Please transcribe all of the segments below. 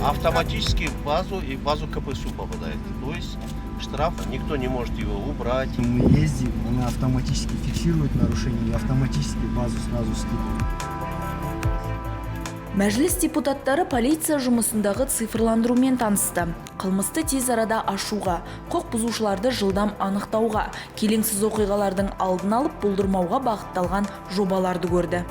автоматически в базу и в базу КПСУ попадает. То есть штраф, никто не может его убрать. Мы ездим, он автоматически фиксирует нарушение и автоматически базу сразу скидывает. Мәжіліс депутаттары полиция жұмысындағы цифрландырумен танысты. Қылмысты тез арада ашуға, құқық бұзушыларды жылдам анықтауға, келеңсіз оқиғалардың алдын алып болдырмауға бағытталған жобаларды көрді.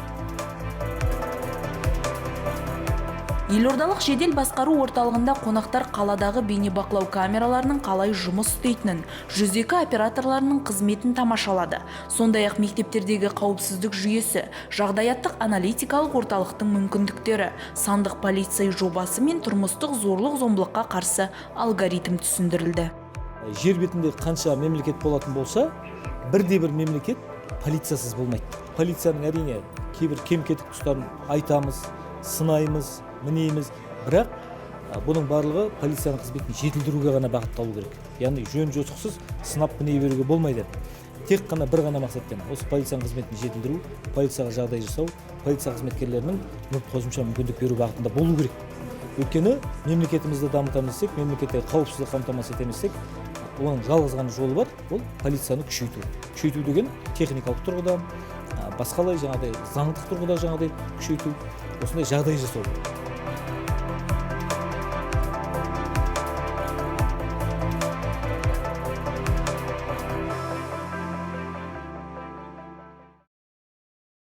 Елордалық жедел басқару орталығында қонақтар қаладағы бейнебақылау камераларының қалай жұмыс істейтінін, 102 операторларының қызметін тамашалады. Сондай-ақ мектептердегі қауіпсіздік жүйесі, жағдаяттық аналитикалық орталықтың мүмкіндіктері, сандық полиция жобасы мен тұрмыстық зорлық-зомбылыққа қарсы алгоритм түсіндірілді. Жер бетінде қанша мемлекет болатын болса, бірде-бір мемлекет полициясыз болмайды. Полицияның әрине кейбір кем-кетік тұстарын айтамыз, сынаймыз, мінейміз, бірақ бұның барлығы полицияның қызметін жетілдіруге ғана бағытталу керек. Яғни жөн жосықсыз сынап міней беруге болмайды. Тек қана бір ғана мақсатпен осы полицияның қызметін жетілдіру, полицияға жағдай жасау, полиция қызметкерлерінің қосымша мүмкіндік беру бағытында болу керек. Өйткені мемлекетімізді дамытамыз десек, мемлекетте қауіпсіздік қамтамасыз етеміз десек, оның жалғыз ғана жолы бар, ол полицияны күшейту. Күшейту деген техникалық тұрғыда, басқалай жаңағыдай заңдық тұрғыда жаңағыдай күшейту, осындай жағдай жасау.